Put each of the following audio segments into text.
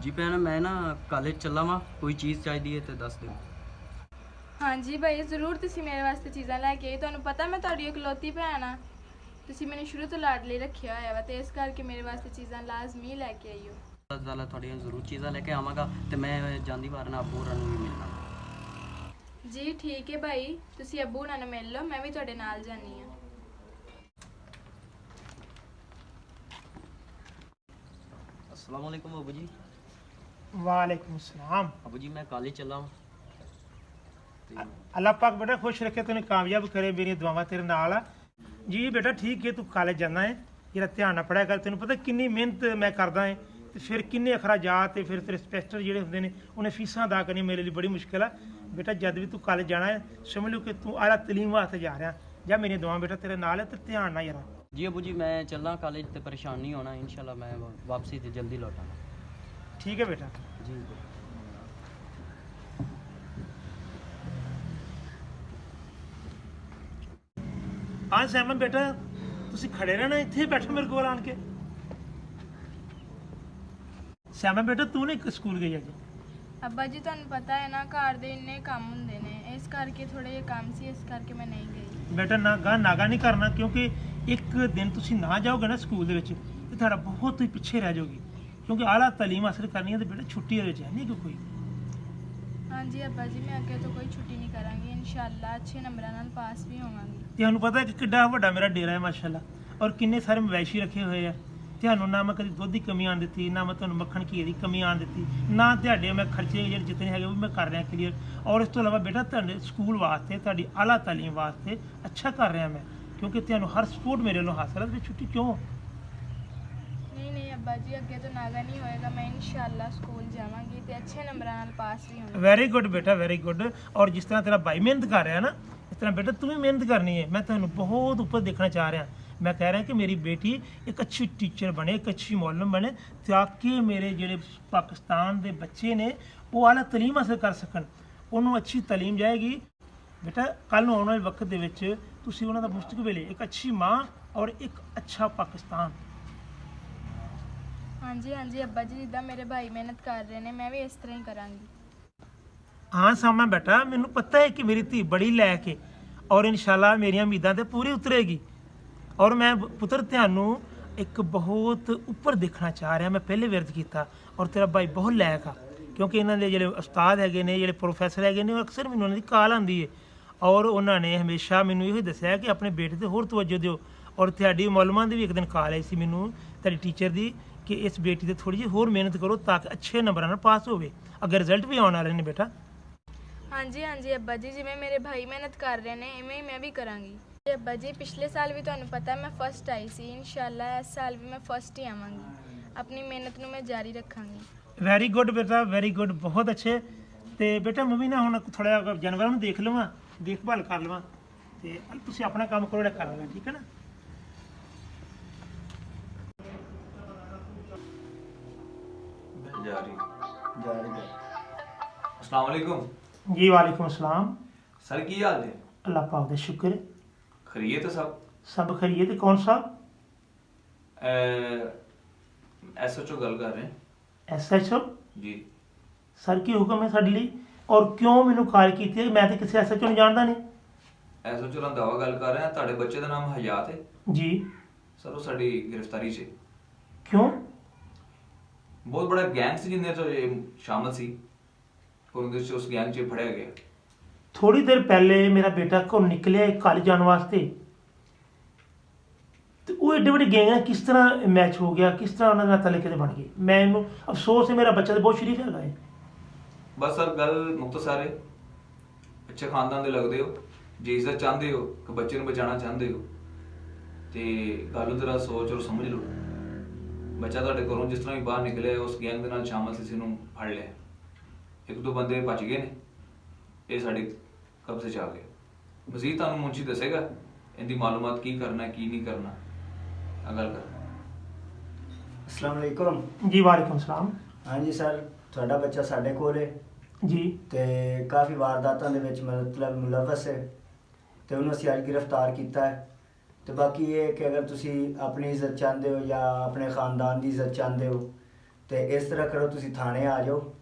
जी भैन मैं ना कॉलेज चला वा कोई चीज़ चाहिए तो दस दो। हाँ जी भाई ज़रूर तुसी मेरे वास्ते चीज़ां लैके आई। तुहानू पता मैं तुहाडी इकलौती भैन हाँ। तुसी मैंने शुरू तो लाडली रखिया होया वा ते इस करके मेरे वास्ते चीज़ां लाजमी लैके आई हो। थोड़िया जरूर चीज़ा लेके आवागा तो मैं जाती बार ना अबू होरां नूं भी मिलना। जी ठीक है भाई, तुसी अब्बू हुणां नूं मिल लो, मैं भी तुहाडे नाल जानी हाँ। अस्सलाम वालेकुम अबू जी। वालेकुम सलाम। अबू जी मैं कॉलेज चला हूँ। अल्लाह पाक बेटा खुश रखे, तेन कामयाब करे, मेरी दुआवां तेरे नाल आ। जी बेटा ठीक है, तू कॉलेज जाना है, जरा ध्यान नाल पढ़ाया कर। तेन पता किन्नी मेहनत मैं करदा है ते फिर किन्ने अखराजात ते फिर तेरे स्पैशल जेह्ड़े होंदे ने उन्हें फीसां अदा करनियां मेरे लिए बड़ी मुश्किल है। बेटा जद भी तू कॉलेज जाना है समझ लो कि तू आला तलीम वास्ते जा रहा जा। मेरी दुआवां बेटा तेरे नाल है, ते ध्यान ना जरा। जी अबू जी मैं चलना कॉलेज तो परेशान नहीं होना, इंशाल्लाह मैं वापसी से जल्दी लौटाना। ठीक है बेटा। जी हाँ सैमन बेटा तुसी खड़े रहना, इत्थे बैठो मेरे कोल आन के। सैमन बेटा तू नहीं स्कूल गई अज? अब्बा जी तुहानू पता है ना घर दे इन्ने काम हुंदे ने, इस करके थोड़े जे काम सी, इस करके मैं नहीं गई। बेटा नागा नहीं करना, क्योंकि एक दिन तुसी ना जाओगे ना स्कूल दे विच ते तुहाडा बहुत ही पिछे रह जाओगी, क्योंकि आला तालीम हासिल करनी है तो बेटा छुट्टी दे विच है नहीं कोई। हाँ जी अब्बा जी, मैं अगे तो कोई छुट्टी नहीं करांगी, इंशाअल्लाह अच्छे नंबरां नाल पास भी होवांगी। ਤੁਹਾਨੂੰ पता है कि किड्डा वड्डा मेरा डेरा है माशाल्लाह, और किन्ने सारे मवैशी रखे हुए हैं। ਤੁਹਾਨੂੰ ना मैं कभी दुध की कमी आन दी, ना मैं ਤੁਹਾਨੂੰ मक्खन घी की कमी आन दी, ना ਤੁਹਾਡੇ मैं खर्चे ਜਿਹੜੇ जितने है वो मैं कर रहा क्लीयर। और इस तो इलावा बेटा ਤੁਹਾਡੇ स्कूल वास्ते ਤੁਹਾਡੀ आला तालीम वास्ते अच्छा कर रहा मैं, क्योंकि ਤੁਹਾਨੂੰ हर सपोर्ट मेरे ਵੱਲੋਂ हासिल है। तो छुट्टी क्यों? नहीं नहीं अब्बा जी, अगे तो नागा नहीं होएगा, मैं इंशाअल्लाह स्कूल जावांगी ते अच्छे नंबरां नाल पास भी होवांगी। वेरी गुड बेटा वेरी गुड। और जिस तरह तेरा भाई मेहनत कर रहा है ना, इस तरह बेटा तू भी मेहनत करनी है। मैं तेन बहुत ऊपर देखना चाह रहा। मैं कह रहा कि मेरी बेटी एक अच्छी टीचर बने, एक अच्छी मौलम बने, ताकि मेरे ਜਿਹੜੇ पाकिस्तान के बच्चे ने वो आला तलीम हासिल कर सकन, उन्होंने अच्छी तलीम जाएगी। बेटा कल आने वाले वक्त ਦੇ ਵਿੱਚ ਤੁਸੀਂ ਉਹਨਾਂ ਦਾ ਮੁਸਤਕਬਲ ਇੱਕ ਅੱਛੀ ਮਾਂ और एक अच्छा पाकिस्तान। हाँ जी अब्बा जी, जिद्दां मेरे भाई मेहनत कर रहे हैं मैं भी इस तरह ही करांगी। हाँ सामा बेटा मैनू पता है कि मेरी धी बड़ी लैके और इंशाल्लाह मेरी उम्मीदां ते पूरी उतरेगी। और मैं पुत्र ਤੁਹਾਨੂੰ एक बहुत उपर देखना चाह रहा। मैं पहले विरद किया और तेरा भाई बहुत लैक आ, क्योंकि इन्हों के जो उस्ताद है जो प्रोफैसर है अक्सर मैनू उन्होंने कॉल आती है, और उन्होंने हमेशा मैनू यही दसिया कि अपने बेटे से होर तवज्जो दिओ। और तुहाडी मौलमा की भी एक दिन कॉल आई सी मैनू तेरी टीचर की कि इस बेटी से थोड़ी जी होर मेहनत करो ताकि अच्छे नंबरों नाल पास हो, अगर रिजल्ट भी आने वाले ने बेटा। हाँ जी अब्बा जी, जिवें मेरे भाई मेहनत कर रहे हैं इवें ही मैं भी करांगी। अब्बा जी पिछले साल भी तुहानू पता है मैं फर्स्ट आई सी, इंशाअल्लाह इस साल भी मैं फर्स्ट ही आवांगी। अपनी मेहनत नू मैं जारी रखांगी। वेरी गुड बेटा वेरी गुड, बहुत अच्छे। तो बेटा मैं ना हुण थोड़ा जानवरों में देख लवां, देखभाल कर लवां, तो तुसीं अपना काम करो कर लेना, ठीक है ना? अस्सलाम वालेकुम। जी वालेकुम सलाम। सर की हाल है? अल्लाह पाक का शुक्र है, खरीए तो सब सब खरीए। तो कौन साहब? SHO गल कर रहे हैं SHO जी। सर की हुक्म है साडे लई, और क्यों मैनू कॉल की है? मैं तो किसी SHO नहीं जानता नहीं। SHO रंधावा गल कर रहे हैं। ਤੁਹਾਡੇ ਬੱਚੇ ਦਾ ਨਾਮ ਹਯਾਤ ਹੈ जी ਸਰ, ਉਹ ਸਾਡੀ ਗ੍ਰਿਫਤਾਰੀ 'ਚ क्यों? ਬਹੁਤ ਬੜਾ ਗੈਂਗ ਸੀ ਜਿੰਨੇ ਤੋਂ ਇਹ ਸ਼ਾਮਲ ਸੀ, और ਉਹਦੇ 'ਚ ਉਸ ਗੈਂਗ 'ਚ ਫੜਿਆ ਗਿਆ। थोड़ी देर पहले मेरा बेटा घरों निकलिया कॉलेज जाने वास्ते, तो वो एडे बड़े गैंग किस तरह मैच हो गया, किस तरह उन्होंने तले के बन गए? मैनू अफसोस है, मेरा बच्चा तो बहुत शरीफ है। ਬਸ ਸਰ ਗੱਲ ਮੁਖਤਸਰ ਹੈ, ਅੱਛੇ ਖਾਨਦਾਨ ਦੇ ਲੱਗਦੇ ਹੋ, ਜੇ ਇੱਜ਼ਤ ਚਾਹੁੰਦੇ ਹੋ ਕਿ ਬੱਚੇ ਨੂੰ ਬਚਾਉਣਾ ਚਾਹੁੰਦੇ ਹੋ ਤੇ ਗੱਲ ਨੂੰ ਜ਼ਰਾ ਸੋਚ ਔਰ ਸਮਝ ਲਓ। ਬੱਚਾ ਤੁਹਾਡੇ ਘਰੋਂ ਜਿਸ ਤਰ੍ਹਾਂ ਵੀ ਬਾਹਰ ਨਿਕਲਿਆ ਉਸ ਗੈਂਗ ਦੇ ਨਾਲ ਸ਼ਾਮਲ ਸੀ, ਨੂੰ ਫੜ ਲਿਆ। ਇੱਕ ਦੋ ਬੰਦੇ ਭੱਜ ਗਏ ਨੇ, ਇਹ ਸਾਡੇ ਕਬਜ਼ੇ 'ਚ ਆ ਗਏ। ਮਜ਼ੀਦ ਤੁਹਾਨੂੰ ਮੁੰਸ਼ੀ ਦੱਸੇਗਾ ਇਹਦੀ ਮਾਲੂਮਾਤ ਕੀ ਕਰਨਾ ਕੀ ਨਹੀਂ ਕਰਨਾ। ਆ ਗੱਲ ਕਰ। अस्सलाम वालेकुम। जी वालेकुम सलाम। हाँ जी सर, ਤੁਹਾਡਾ ਬੱਚਾ ਸਾਡੇ ਕੋਲ ਹੈ जी ਤੇ ਕਾਫੀ ਵਾਰਦਾਤਾਂ ਦੇ ਵਿੱਚ ਮਤਲਬ ਮੁਲਵਸ ਹੈ, ਤੇ ਉਹਨੂੰ ਅਸੀਂ ਅੱਜ ਗ੍ਰਿਫਤਾਰ ਕੀਤਾ ਹੈ। ਤੇ ਬਾਕੀ ਇਹ ਕਿ ਅਗਰ ਤੁਸੀਂ ਆਪਣੀ ਇੱਜ਼ਤ ਚਾਹੁੰਦੇ ਹੋ ਜਾਂ ਆਪਣੇ ਖਾਨਦਾਨ ਦੀ ਇੱਜ਼ਤ ਚਾਹੁੰਦੇ ਹੋ ਤੇ ਇਸ ਤਰ੍ਹਾਂ ਕਰੋ, ਤੁਸੀਂ ਥਾਣੇ ਆ ਜਾਓ।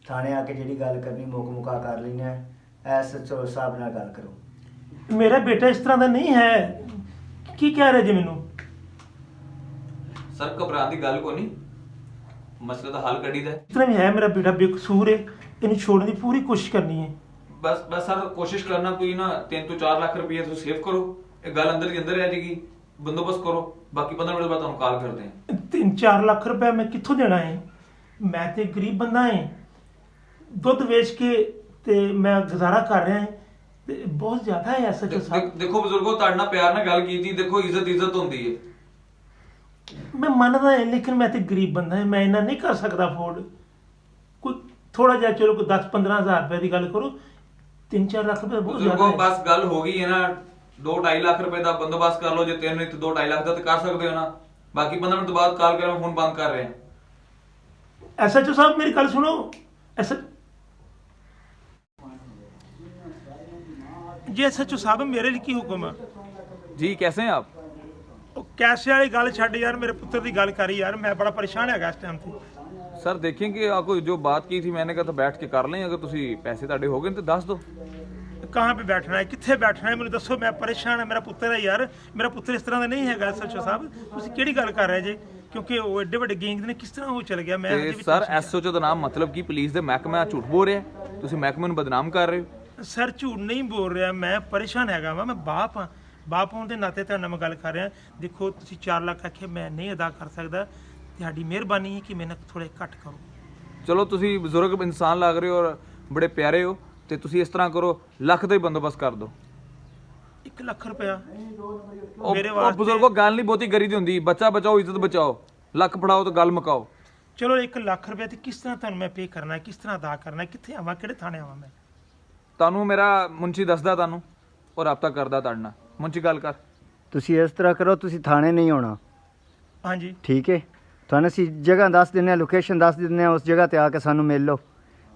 ਥਾਣੇ ਆ ਕੇ ਜਿਹੜੀ ਗੱਲ ਕਰਨੀ ਮੁੱਕ ਮੁਕਾ ਕਰ ਲੈਣੀ ਹੈ। ਐਸਐਚਓ ਸਾਹਿਬ ਨਾਲ ਗੱਲ ਕਰੋ। ਮੇਰਾ ਬੇਟਾ ਇਸ ਤਰ੍ਹਾਂ ਦਾ ਨਹੀਂ ਹੈ। ਕੀ ਕਹਿ ਰਹੇ ਜੀ ਮੈਨੂੰ? ਸਰ ਘਬਰਾਉਣ ਦੀ ਗੱਲ ਕੋਈ ਨਹੀਂ, ਮਸਲੇ ਦਾ ਹੱਲ ਕੱਢੀਦਾ ਹੈ। ਇਸ ਤਰ੍ਹਾਂ ਵੀ ਹੈ, ਮੇਰਾ ਬੇਟਾ ਬੇਕਸੂਰ ਹੈ, ਇਹਨੂੰ ਛੋੜਨ ਦੀ ਪੂਰੀ ਕੋਸ਼ਿਸ਼ ਕਰਨੀ ਹੈ। ਬਸ ਸਰ ਕੋਸ਼ਿਸ਼ ਕਰਨਾ, ਕੋਈ ਨਾ 3 ਤੋਂ 4 ਲੱਖ ਰੁਪਏ ਤੁਸੀਂ ਸੇਵ ਕਰੋ। ਇਹ ਗੱਲ ਅੰਦਰ ਦੀ ਅੰਦਰ ਰਹਿ ਜਾਏਗੀ, ਬੰਦੋਬਸਤ ਕਰੋ। ਬਾਕੀ 15 ਮਿੰਟ ਬਾਅਦ ਤੁਹਾਨੂੰ ਕਾਲ ਕਰਦੇ ਹਾਂ। 3-4 ਲੱਖ ਰੁਪਏ ਮੈਂ ਕਿੱਥੋਂ ਦੇਣਾ ਹੈ? ਮੈਂ ਤੇ ਗਰੀਬ ਬੰਦਾ ਹਾਂ, ਦੁੱਧ ਵੇਚ ਕੇ ਤੇ ਮੈਂ ਗੁਜ਼ਾਰਾ ਕਰ ਰਿਹਾ ਹਾਂ, ਤੇ ਬਹੁਤ ਜ਼ਿਆਦਾ ਹੈ ਐਸਐਚਓ ਸਾਹਿਬ। ਦੇਖੋ ਬਜ਼ੁਰਗੋ, ਤੁਹਾਡੇ ਨਾਲ ਪਿਆਰ ਨਾਲ ਗੱਲ ਕੀਤੀ, ਦੇਖੋ ਇੱਜ਼ਤ ਹੁੰਦੀ ਹੈ। ਮੈਂ ਮੰਨਦਾ ਹਾਂ, ਲੇਕਿਨ ਮੈਂ ਤੇ ਗਰੀਬ ਬੰਦਾ ਹਾਂ, ਮੈਂ ਇੰਨਾ ਨਹੀਂ ਕਰ ਸਕਦਾ ਅਫੋਰਡ। ਕੋਈ ਥੋੜਾ ਜਿਹਾ ਚਲੋ, ਕੋਈ 10-15 ਹਜ਼ਾਰ ਰੁਪਏ ਦੀ ਗੱਲ ਕਰੋ। 3-4 ਲੱਖ ਰੁਪਏ ਬਹੁਤ ਜ਼ਿਆਦਾ ਬਜ਼ੁਰਗੋ ਹੈ। ਬਸ ਗੱਲ ਹੋ ਗਈ ਹੈ ਨਾ, 2-2.5 ਲੱਖ ਰੁਪਏ ਦਾ ਬੰਦੋਬਸਤ ਕਰ ਲਓ। ਜੇ 3 ਨਹੀਂ ਤੇ 2-2.5 ਲੱਖ ਦਾ ਤਾਂ ਕਰ ਸਕਦੇ ਹੋ ਨਾ। ਬਾਕੀ 15 ਮਿੰਟ ਤੋਂ ਬਾਅਦ ਕਾਲ ਕਰਾਂ, ਫੋਨ ਬੰਦ ਕਰ ਰਹੇ ਹਾਂ। ਐਸਐਚਓ ਸਾਹਿਬ ਮੇਰੀ ਗੱਲ ਸੁਣੋ। ਜੀ ਐਸਐਚਓ ਸਾਹਿਬ, ਮੇਰੇ ਲਈ ਕੀ ਹੁਕਮ ਹੈ? जी कैसे हैं आप? ਉਹ ਕੈਸੇ ਵਾਲੀ ਗੱਲ ਛੱਡ ਯਾਰ, ਮੇਰੇ ਪੁੱਤਰ ਦੀ ਗੱਲ ਕਰੀ ਯਾਰ। ਮੈਂ ਬੜਾ ਪਰੇਸ਼ਾਨ ਹੈਗਾ ਇਸ ਟਾਈਮ ਤੇ। सर देखेंगे आपको जो बात की थी, मैंने कहा था बैठ के कर लें। अगर तुसी पैसे ਤੁਹਾਡੇ ਹੋ ਗਏ तो दस दो। ਕਹਾਂ पे बैठना है, ਕਿੱਥੇ बैठना है, ਮੈਨੂੰ ਦੱਸੋ। ਮੈਂ ਪਰੇਸ਼ਾਨ ਹਾਂ, ਮੇਰਾ ਪੁੱਤਰ ਹੈ ਯਾਰ। ਮੇਰਾ ਪੁੱਤਰ ਇਸ ਤਰ੍ਹਾਂ ਦਾ ਨਹੀਂ ਹੈਗਾ ਐਸਐਚਓ ਸਾਹਿਬ। ਤੁਸੀਂ ਕਿਹੜੀ ਗੱਲ ਕਰ ਰਹੇ ਜੇ? ਕਿਉਂਕਿ ਉਹ ਐਡੇ ਵੱਡੇ ਗੈਂਗ ਨੇ ਕਿਸ ਤਰ੍ਹਾਂ ਉਹ ਚਲ ਗਿਆ? ਮੈਂ ਤੇ ਹਜੇ ਵੀ ਸਰ ਐਸਓਚ ਦਾ ਨਾਮ ਮਤਲਬ ਕਿ ਪੁਲਿਸ ਦੇ ਮਹਿਕਮਾ ਝੂਠ ਬੋਲ ਰਿਹਾ ਹੈ। ਤੁਸੀਂ ਮਹਿਕਮੇ ਨੂੰ ਬਦਨਾਮ ਕਰ ਰਹੇ ਹੋ। ਸਰ ਝੂਠ ਨਹੀਂ ਬੋਲ ਰਿਹਾ, ਮੈਂ ਪਰੇਸ਼ਾਨ ਹੈਗਾ ਵਾ। ਮੈਂ ਬਾਪ ਹਾਂ, ਬਾਪ ਹੋਣ ਦੇ ਨਾਤੇ ਤੁਹਾਡੇ ਨਾਲ ਮੈਂ ਗੱਲ ਕਰ ਰਿਹਾ। ਦੇਖੋ ਤੁਸੀਂ 4 ਲੱਖ ਆਖੇ, ਮੈਂ ਨਹੀਂ ਅਦਾ ਕਰ ਸਕਦਾ। ਤੁਹਾਡੀ ਮਿਹਰਬਾਨੀ ਹੈ ਕਿ ਮੈਨੂੰ ਥੋੜੇ ਘੱਟ ਕਰੋ। ਚਲੋ ਤੁਸੀਂ ਬਜ਼ੁਰਗ ਇਨਸਾਨ ਲੱਗ ਰਹੇ ਹੋ ਔਰ ਬੜੇ ਪਿਆਰੇ ਹੋ, ਤੇ ਤੁਸੀਂ ਇਸ ਤਰ੍ਹਾਂ ਕਰੋ, ਲੱਖ ਦਾ ਹੀ ਬੰਦੋਬਸਤ ਕਰ ਦਿਓ। 1 ਲੱਖ ਰੁਪਇਆ ਮੇਰੇ ਉਹ ਵਾਸਤੇ? ਬਜ਼ੁਰਗੋ ਗੱਲ ਨਹੀਂ ਬਹੁਤੀ ਕਰੀ ਦੀ ਹੁੰਦੀ। ਬੱਚਾ ਬਚਾਓ, ਇੱਜ਼ਤ ਬਚਾਓ। ਲੱਖ ਫੜਾਓ ਤਾਂ ਗੱਲ ਮੁਕਾਓ। ਚਲੋ 1 ਲੱਖ ਰੁਪਇਆ ਤੇ ਕਿਸ ਤਰ੍ਹਾਂ ਤੁਹਾਨੂੰ ਮੈਂ ਪੇ ਕਰਨਾ ਹੈ, ਕਿਸ ਤਰ੍ਹਾਂ ਅਦਾ ਕਰਨਾ ਹੈ, ਕਿੱਥੇ ਆਵਾਂ, ਕਿਹੜੇ ਥਾਣੇ ਆਵਾਂ ਮੈਂ? ਤੁਹਾਨੂੰ ਮੇਰਾ ਮੁੰਸ਼ੀ ਦੱਸਦਾ ਤੁਹਾਨੂੰ, ਔਰ ਰਾਬਤਾ ਕਰਦਾ ਤੁਹਾਡੇ ਨਾਲ। ਮੁੰਸ਼ੀ ਗੱਲ ਕਰ। ਤੁਸੀਂ ਇਸ ਤਰ੍ਹਾਂ ਕਰੋ, ਤੁਸੀਂ ਥਾਣੇ ਨਹੀਂ ਆਉਣਾ, ਹਾਂਜੀ ਠੀਕ ਹੈ? ਤੁਹਾਨੂੰ ਅਸੀਂ ਜਗ੍ਹਾ ਦੱਸ ਦਿੰਦੇ ਹਾਂ, ਲੋਕੇਸ਼ਨ ਦੱਸ ਦਿੰਦੇ ਹਾਂ। ਉਸ ਜਗ੍ਹਾ ਤੇ ਆ ਕੇ ਸਾਨੂੰ ਮਿਲ ਲਓ,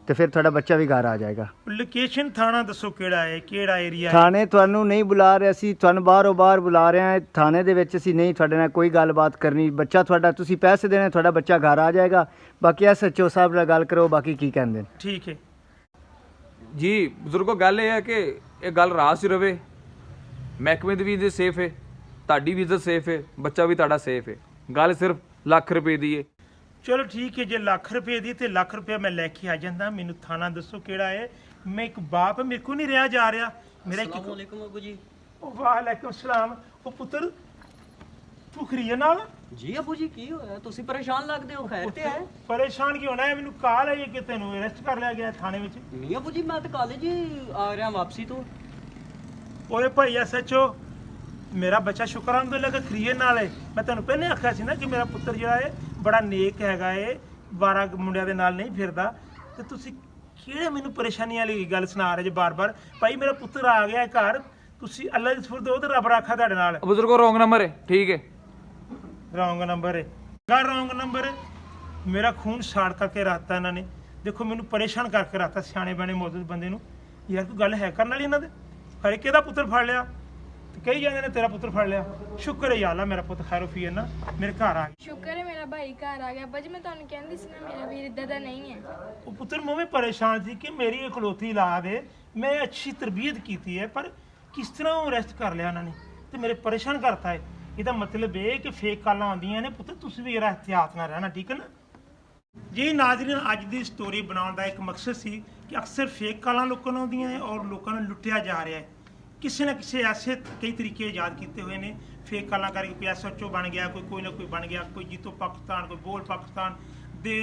ਤੇ ਫਿਰ ਤੁਹਾਡਾ ਬੱਚਾ ਵੀ ਘਰ ਆ ਜਾਏਗਾ। ਲੋਕੇਸ਼ਨ ਥਾਣਾ ਦੱਸੋ ਕਿਹੜਾ ਹੈ, ਕਿਹੜਾ ਏਰੀਆ ਹੈ? ਥਾਣੇ ਤੁਹਾਨੂੰ ਨਹੀਂ ਬੁਲਾ ਰਹੇ ਅਸੀਂ, ਤੁਹਾਨੂੰ ਬਾਹਰੋਂ ਬਾਹਰ ਬੁਲਾ ਰਹੇ ਹਾਂ। ਥਾਣੇ ਦੇ ਵਿੱਚ ਅਸੀਂ ਨਹੀਂ ਤੁਹਾਡੇ ਨਾਲ ਕੋਈ ਗੱਲਬਾਤ ਕਰਨੀ। ਬੱਚਾ ਤੁਹਾਡਾ, ਤੁਸੀਂ ਪੈਸੇ ਦੇਣੇ, ਤੁਹਾਡਾ ਬੱਚਾ ਘਰ ਆ ਜਾਏਗਾ। ਬਾਕੀ ਐਸਐਚਓ ਸਾਹਿਬ ਨਾਲ ਗੱਲ ਕਰੋ, ਬਾਕੀ ਕੀ ਕਹਿੰਦੇ ਨੇ। ਠੀਕ ਹੈ ਜੀ ਬਜ਼ੁਰਗੋ, ਗੱਲ ਇਹ ਹੈ ਕਿ ਇਹ ਗੱਲ ਰਾਸ 'ਚ ਰਵੇ। ਮਹਿਕਮੇ ਦੀ ਵੀ ਇੱਜ਼ਤ ਸੇਫ ਹੈ, ਤੁਹਾਡੀ ਵੀ ਇੱਜ਼ਤ ਸੇਫ ਹੈ, ਬੱਚਾ ਵੀ ਤੁਹਾਡਾ ਸੇਫ ਹੈ। ਗੱਲ ਸਿਰਫ ਲੱਖ ਰੁਪਏ ਦੀ ਹੈ। ਚਲੋ ਠੀਕ ਹੈ, ਜੇ ਲੱਖ ਰੁਪਏ ਦੀ ਤੇ ਲੱਖ ਰੁਪਏ ਮੈਂ ਲੈ ਕੇ ਆ ਜਾਂਦਾ। ਮੈਨੂੰ ਥਾਣਾ ਦੱਸੋ ਕਿਹੜਾ ਹੈ। ਮੈਂ ਇੱਕ ਬਾਪ, ਮੇਰੇ ਕੋ ਨਹੀਂ ਰਿਹਾ ਜਾ ਰਿਹਾ। ਮੇਰਾ ਇੱਕ अस्सलामुअलैकुम अबू जी। ਵਾਲੇਕੁਮ ਸਲਾਮ। ਉਹ ਪੁੱਤਰ ਤੂੰ ਖਰੀਏ ਨਾਲ? जी अबू जी की होया? तुसी परेशान लगदे हो, खैर ते है? ਪਰੇਸ਼ਾਨ ਕਿਉਂ ਹੋਣਾ ਹੈ? ਮੈਨੂੰ ਕਾਲ ਆਈ ਹੈ ਕਿ ਤੈਨੂੰ ਅਰੈਸਟ ਕਰ ਲਿਆ ਗਿਆ ਥਾਣੇ ਵਿੱਚ। नहीं अबू जी, मैं तो कॉलेज ही आ रहा वापसी तो। ਓਏ ਭਾਈ ਐਸਐਚਓ, ਮੇਰਾ ਬੱਚਾ ਸ਼ੁਕਰ ਅਲਹਮਦੁਲਿਲਾ ਕਿ ਖਰੀਏ ਨਾਲ ਹੈ। ਮੈਂ ਤੁਹਾਨੂੰ ਪਹਿਲੇ ਆਖਿਆ ਸੀ ਨਾ ਕਿ ਮੇਰਾ ਪੁੱਤਰ ਜਿਹੜਾ ਹੈ ਬੜਾ ਨੇਕ ਹੈਗਾ ਏ, 12 ਮੁੰਡਿਆਂ ਦੇ ਨਾਲ ਨਹੀਂ ਫਿਰਦਾ। ਤੇ ਤੁਸੀਂ ਕਿਹੜੇ ਮੈਨੂੰ ਪਰੇਸ਼ਾਨੀ ਵਾਲੀ ਗੱਲ ਸੁਣਾ ਰਹੇ ਜੇ ਬਾਰ-ਬਾਰ? ਭਾਈ ਮੇਰਾ ਪੁੱਤਰ ਆ ਗਿਆ ਘਰ, ਤੁਸੀਂ ਅੱਲਾ ਦੀ ਸਪੁਰਦ ਹੋ ਤੇ ਰੱਬ ਰਾਖਾ ਤੁਹਾਡੇ ਨਾਲ। ਬਜ਼ੁਰਗੋ ਰੋਂਗ ਨੰਬਰ ਹੈ, ਠੀਕ ਹੈ? ਰੌਂਗ ਨੰਬਰ ਹੈ, ਗਾ ਰੌਂਗ ਨੰਬਰ ਹੈ। ਮੇਰਾ ਖੂਨ ਸਾੜ ਕਰਕੇ ਰੱਖਤਾ ਇਹਨਾਂ ਨੇ। ਦੇਖੋ ਮੈਨੂੰ ਪਰੇਸ਼ਾਨ ਕਰਕੇ ਰੱਖਤਾ ਸਿਆਣੇ ਬਣੇ ਮੌਜੂਦ ਬੰਦੇ ਨੂੰ। ਯਾਰ ਕੋਈ ਗੱਲ ਹੈ ਕਰਨ ਵਾਲੀ ਇਹਨਾਂ ਦੇ? ਹਰੇ ਕਿਹਦਾ ਪੁੱਤਰ ਫੜ ਲਿਆ ਤੇ ਕਈ ਜਾਂਦੇ ਨੇ ਤੇਰਾ ਪੁੱਤਰ ਫੜ ਲਿਆ। ਸ਼ੁਕਰ ਹੈ ਯਾ ਅੱਲਾ, ਮੇਰਾ ਪੁੱਤ ਖੈਰੋਫੀ ਹੈ ਨਾ, ਮੇਰੇ ਘਰ ਆ ਗਿਆ। ਸ਼ੁਕਰ ਹੈ ਮੇਰਾ ਭਾਈ ਘਰ ਆ ਗਿਆ। ਅੱਬਾ ਜੀ ਮੈਂ ਤੁਹਾਨੂੰ ਕਹਿੰਦੀ ਸੀ ਨਾ, ਮੇਰਾ ਵੀਰ ਇੱਦਾਂ ਦਾ ਨਹੀਂ ਹੈ। ਉਹ ਪੁੱਤਰ ਮੈਂ ਵੀ ਪਰੇਸ਼ਾਨ ਸੀ ਕਿ ਮੇਰੀ ਇਕਲੌਤੀ ਔਲਾਦ ਹੈ, ਮੈਂ ਅੱਛੀ ਤਰਬੀਅਤ ਕੀਤੀ ਹੈ, ਪਰ ਕਿਸ ਤਰ੍ਹਾਂ ਉਹ ਅਰੈਸਟ ਕਰ ਲਿਆ ਉਹਨਾਂ ਨੇ ਤੇ ਮੇਰੇ ਪਰੇਸ਼ਾਨ ਕਰਤਾ ਹੈ। ਇਹਦਾ ਮਤਲਬ ਇਹ ਕਿ ਫੇਕ ਕਾਲਾਂ ਆਉਂਦੀਆਂ ਨੇ। ਪੁੱਤਰ ਤੁਸੀਂ ਵੀ ਜਰਾ ਇhtiyਾਤ ਨਾਲ ਰਹਿਣਾ, ਠੀਕ ਹੈ ਨਾ ਜੀ? ਨਾਜ਼ਰੀਨ, ਅੱਜ ਦੀ ਸਟੋਰੀ ਬਣਾਉਣ ਦਾ ਇੱਕ ਮਕਸਦ ਸੀ ਕਿ ਅਕਸਰ ਫੇਕ ਕਾਲਾਂ ਲੋਕਾਂ ਨੂੰ ਆਉਂਦੀਆਂ ਹੈ ਔਰ ਲੋਕਾਂ ਨੂੰ ਲੁੱਟਿਆ ਜਾ ਰਿਹਾ ਹੈ। ਕਿਸੇ ਨਾ ਕਿਸੇ ਐਸੇ ਕਈ ਤਰੀਕੇ ਇਜਾਦ ਕੀਤੇ ਹੋਏ ਨੇ ਫੇਕ ਕਾਲਾਂ ਕਰਕੇ। ਕੋਈ ਐਸਐਚਓ ਬਣ ਗਿਆ, ਕੋਈ ਨਾ ਕੋਈ ਬਣ ਗਿਆ, ਕੋਈ ਜੀਤੋ ਪਾਕਿਸਤਾਨ, ਕੋਈ ਬੋਲ ਪਾਕਿਸਤਾਨ ਦੇ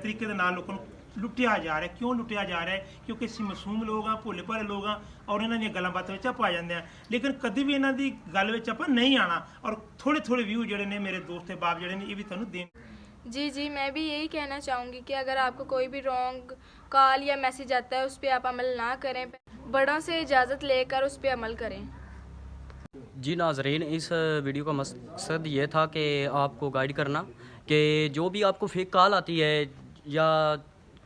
ਤਰੀਕੇ ਦੇ ਨਾਲ ਲੋਕਾਂ ਨੂੰ ਲੁੱਟਿਆ ਜਾ ਰਿਹਾ। ਕਿਉਂ ਲੁੱਟਿਆ ਜਾ ਰਿਹਾ ਹੈ? ਕਿਉਂਕਿ ਅਸੀਂ ਮਾਸੂਮ ਲੋਕ ਹਾਂ, ਭੋਲੇ ਭਾਲੇ ਲੋਕ ਹਾਂ ਔਰ ਇਹਨਾਂ ਦੀਆਂ ਗੱਲਾਂ ਬਾਤਾਂ ਵਿੱਚ ਆਪਾਂ ਆ ਜਾਂਦੇ ਹਾਂ। ਲੇਕਿਨ ਕਦੇ ਵੀ ਇਹਨਾਂ ਦੀ ਗੱਲ ਵਿੱਚ ਆਪਾਂ ਨਹੀਂ ਆਣਾ ਔਰ ਥੋੜੇ ਵਿਊ ਜਿਹੜੇ ਨੇ ਮੇਰੇ ਦੋਸਤ ਤੇ ਬਾਪ ਜਿਹੜੇ ਨੇ ਇਹ ਵੀ ਤੁਹਾਨੂੰ ਦੇਣ। जी मैं भी यही कहना चाहूँगी कि अगर आपको कोई भी रॉन्ग कॉल या मैसेज आता है उस पर आप अमल ना करें, बड़ों से इजाज़त लेकर उस पर अमल करें। जी नाजरीन, इस वीडियो का मकसद ये था कि आपको गाइड करना कि जो भी आपको फेक कॉल आती है या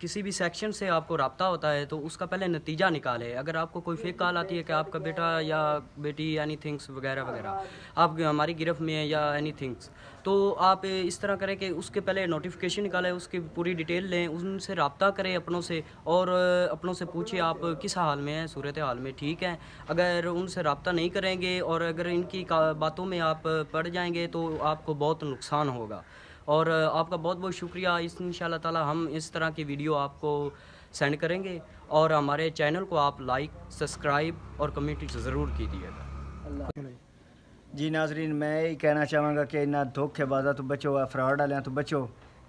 किसी भी सेक्शन से आपको रब्ता होता है तो उसका पहले नतीजा निकाले। अगर आपको कोई फेक कॉल आती है कि आपका बेटा या बेटी एनी थिंग्स वगैरह वगैरह आप हमारी गिरफ्त में है या एनी थिंग्स, तो आप इस तरह करें कि उसके पहले नोटिफिकेशन निकालें, उसकी पूरी डिटेल लें, उनसे रब्ता करें अपनों से, और अपनों से पूछिए आप किस हाल में हैं, सूरत हाल में ठीक है। अगर उनसे रब्ता नहीं करेंगे और अगर इनकी बातों में आप पड़ जाएंगे तो आपको बहुत नुकसान होगा। और आपका बहुत बहुत शुक्रिया। इंशाल्लाह ताला हम इस तरह की वीडियो आपको सेंड करेंगे, और हमारे चैनल को आप लाइक, सब्सक्राइब और कमेंट ज़रूर कीजिएगा। जी नाजरीन, मैं यही कहना चाहांगा कि इन्ना धोखेबाजा तो बचो, फ्रॉड वाले तो बचो।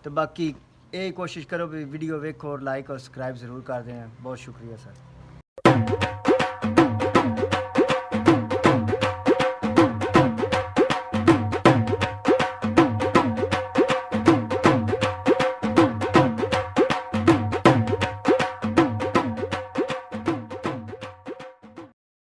तो बाकी यही कोशिश करो भी वीडियो देखो और लाइक और सब्सक्राइब ज़रूर कर दें। बहुत शुक्रिया सर।